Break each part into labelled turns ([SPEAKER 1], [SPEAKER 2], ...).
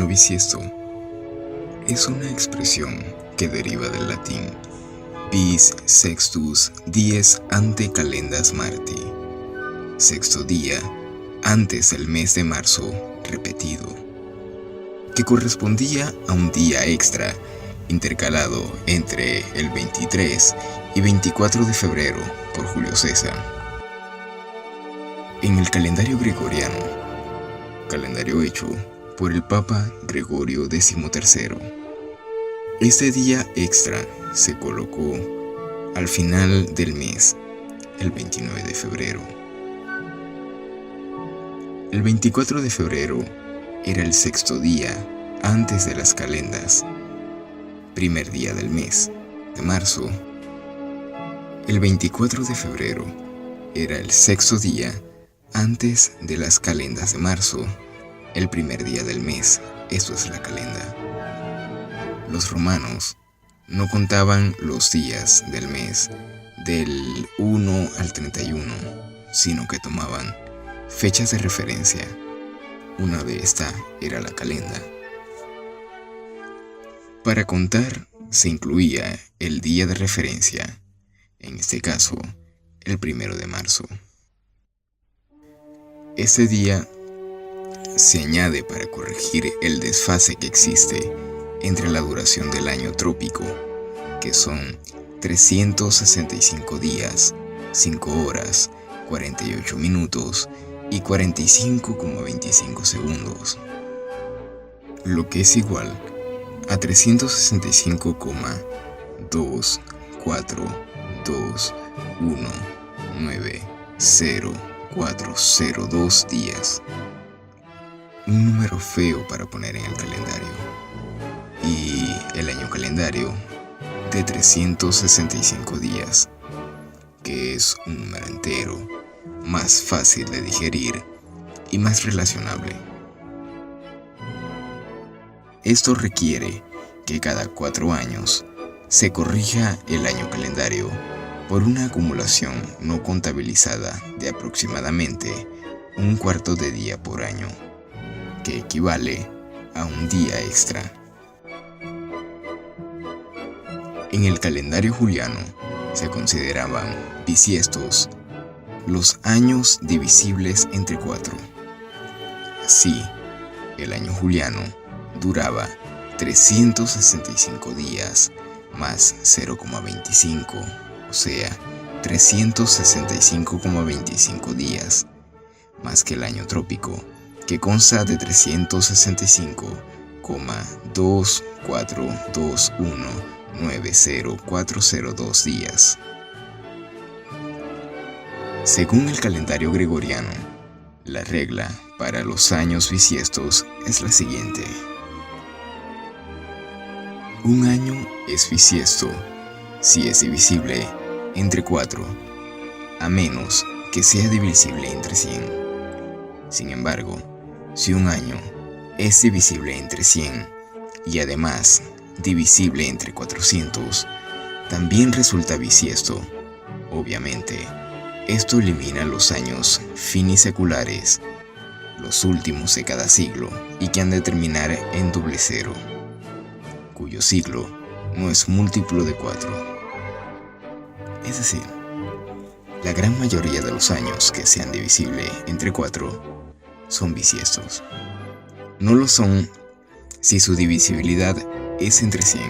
[SPEAKER 1] año bisiesto es una expresión que deriva del latín bis sextus dies ante calendas Marti, sexto día antes del mes de marzo repetido, que correspondía a un día extra intercalado entre el 23 y 24 de febrero por Julio César. En el calendario gregoriano, calendario hecho por el Papa Gregorio XIII, este día extra se colocó al final del mes, el 29 de febrero. El 24 de febrero era el sexto día antes de las calendas, primer día del mes de marzo. El 24 de febrero era el sexto día antes de las calendas de marzo, el primer día del mes, esto es la calenda. Los romanos no contaban los días del mes del 1 al 31, sino que tomaban fechas de referencia. Una de estas era la calenda. Para contar se incluía el día de referencia, en este caso, el 1 de marzo. Este día se añade para corregir el desfase que existe entre la duración del año trópico, que son 365 días, 5 horas, 48 minutos y 45,25 segundos, lo que es igual a 365,242190402 días. Un número feo para poner en el calendario. Y el año calendario de 365 días, que es un número entero, más fácil de digerir y más relacionable. Esto requiere que cada 4 años se corrija el año calendario por una acumulación no contabilizada de aproximadamente un cuarto de día por año, que equivale a un día extra. En el calendario juliano se consideraban bisiestos los años divisibles entre 4. Así, el año juliano duraba 365 días más 0,25, o sea, 365,25 días, más que el año trópico, que consta de 365,242190402 días. Según el calendario gregoriano, la regla para los años bisiestos es la siguiente. Un año es bisiesto si es divisible entre 4, a menos que sea divisible entre 100. Sin embargo, si un año es divisible entre 100 y además divisible entre 400, también resulta bisiesto. Obviamente, esto elimina los años finiseculares, los últimos de cada siglo y que han de terminar en doble cero, cuyo siglo no es múltiplo de 4. Es decir, la gran mayoría de los años que sean divisibles entre 4 son bisiestos. No lo son si su divisibilidad es entre 100,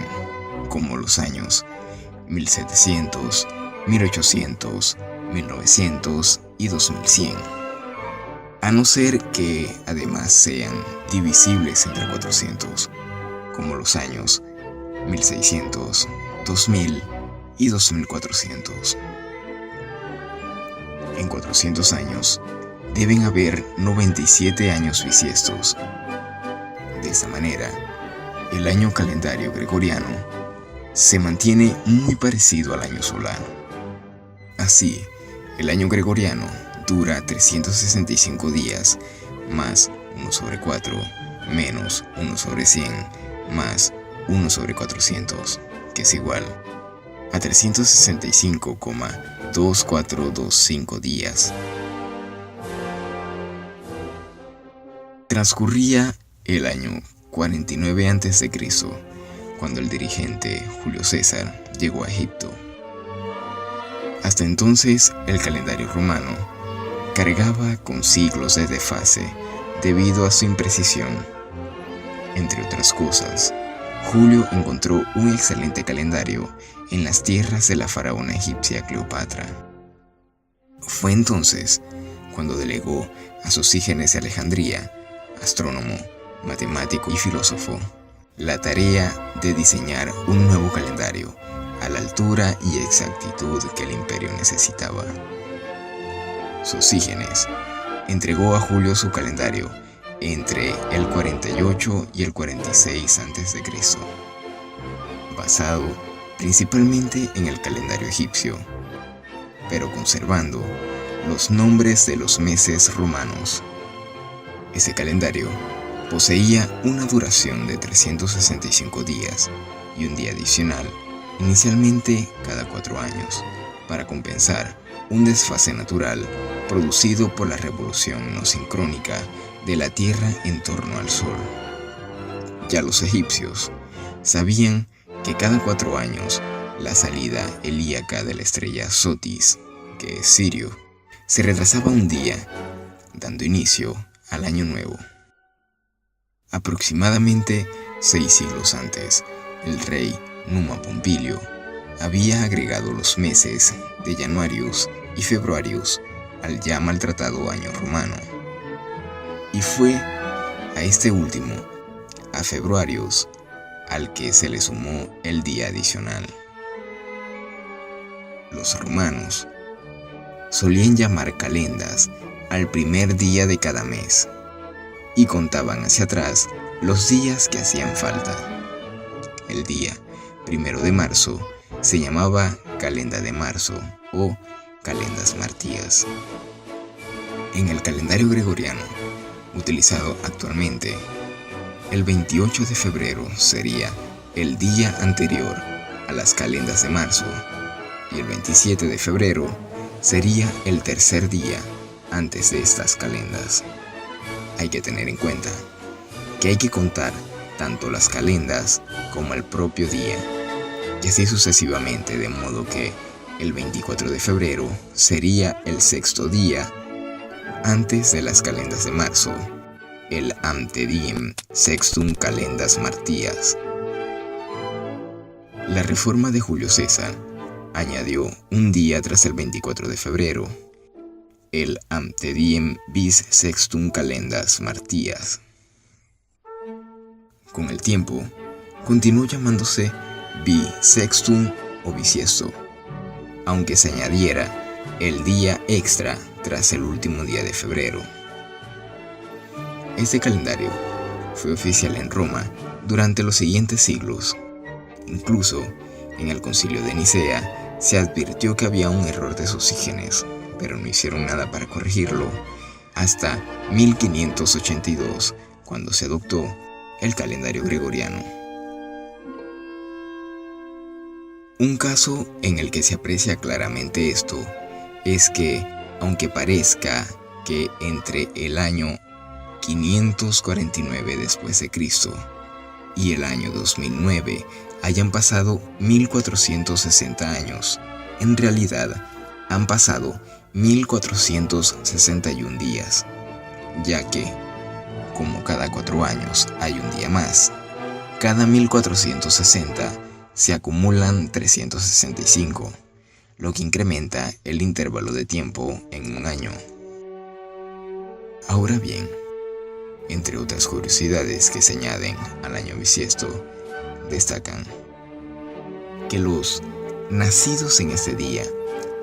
[SPEAKER 1] como los años 1700, 1800, 1900 y 2100, a no ser que además sean divisibles entre 400, como los años 1600, 2000 y 2400. En 400 años deben haber 97 años bisiestos. De esta manera, el año calendario gregoriano se mantiene muy parecido al año solar. Así, el año gregoriano dura 365 días, más 1 sobre 4, menos 1 sobre 100, más 1 sobre 400, que es igual a 365,2425 días. Transcurría el año 49 a.C., cuando el dirigente Julio César llegó a Egipto. Hasta entonces, el calendario romano cargaba con siglos de desfase debido a su imprecisión. Entre otras cosas, Julio encontró un excelente calendario en las tierras de la faraona egipcia Cleopatra. Fue entonces cuando delegó a Sosígenes de Alejandría, astrónomo, matemático y filósofo, la tarea de diseñar un nuevo calendario a la altura y exactitud que el imperio necesitaba. Sosígenes entregó a Julio su calendario entre el 48 y el 46 a.C., basado principalmente en el calendario egipcio, pero conservando los nombres de los meses romanos. Ese calendario poseía una duración de 365 días y un día adicional, inicialmente cada 4 años, para compensar un desfase natural producido por la revolución no sincrónica de la Tierra en torno al Sol. Ya los egipcios sabían que cada 4 años la salida helíaca de la estrella Sotis, que es Sirio, se retrasaba un día, dando inicio al Año Nuevo. Aproximadamente 6 siglos antes, el rey Numa Pompilio había agregado los meses de Januarius y Februarius al ya maltratado año romano. Y fue a este último, a Februarius, al que se le sumó el día adicional. Los romanos solían llamar calendas al primer día de cada mes y contaban hacia atrás los días que hacían falta. El día 1 de marzo se llamaba calenda de marzo o calendas martías. En el calendario gregoriano, utilizado actualmente, el 28 de febrero sería el día anterior a las calendas de marzo y el 27 de febrero sería el tercer día antes de estas calendas. Hay que tener en cuenta que hay que contar tanto las calendas como el propio día, y así sucesivamente, de modo que el 24 de febrero sería el sexto día antes de las calendas de marzo, el ante diem sextum calendas martías. La reforma de Julio César añadió un día tras el 24 de febrero, el ante diem bis sextum calendas martías. Con el tiempo, continuó llamándose bisextum o bisiesto, aunque se añadiera el día extra tras el último día de febrero. Este calendario fue oficial en Roma durante los siguientes siglos. Incluso en el Concilio de Nicea se advirtió que había un error de Sosígenes, pero no hicieron nada para corregirlo hasta 1582, cuando se adoptó el calendario gregoriano. Un caso en el que se aprecia claramente esto es que, aunque parezca que entre el año 549 después de Cristo y el año 2009 hayan pasado 1460 años, en realidad han pasado 1461 días, ya que, como cada 4 años hay un día más, cada 1460 se acumulan 365, lo que incrementa el intervalo de tiempo en un año. Ahora bien, entre otras curiosidades que se añaden al año bisiesto, destacan que los nacidos en este día,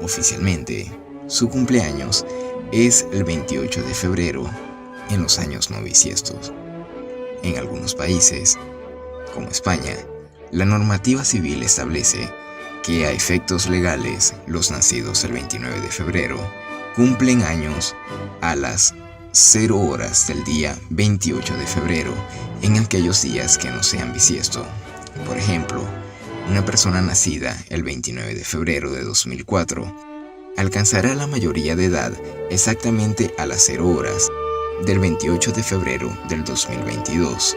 [SPEAKER 1] oficialmente, su cumpleaños es el 28 de febrero en los años no bisiestos. En algunos países, como España, la normativa civil establece que a efectos legales los nacidos el 29 de febrero cumplen años a las 0 horas del día 28 de febrero en aquellos días que no sean bisiesto. Por ejemplo, una persona nacida el 29 de febrero de 2004 alcanzará la mayoría de edad exactamente a las 0 horas del 28 de febrero del 2022.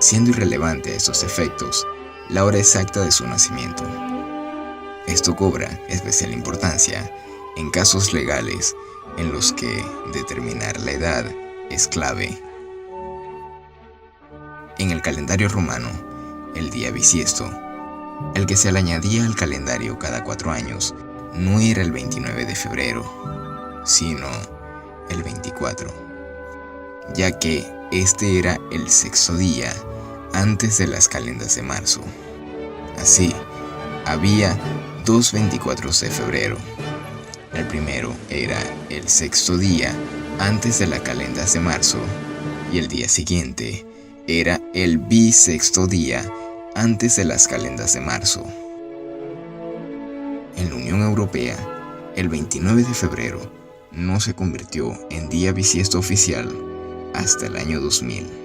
[SPEAKER 1] siendo irrelevante a estos efectos la hora exacta de su nacimiento. Esto cobra especial importancia en casos legales en los que determinar la edad es clave. En el calendario romano, el día bisiesto, el que se le añadía al calendario cada 4 años, no era el 29 de febrero, sino el 24, ya que este era el sexto día antes de las calendas de marzo. Así, había 2 24 de febrero. El primero era el sexto día antes de las calendas de marzo y el día siguiente era el bisexto día antes de las calendas de marzo. En la Unión Europea, el 29 de febrero no se convirtió en día bisiesto oficial hasta el año 2000.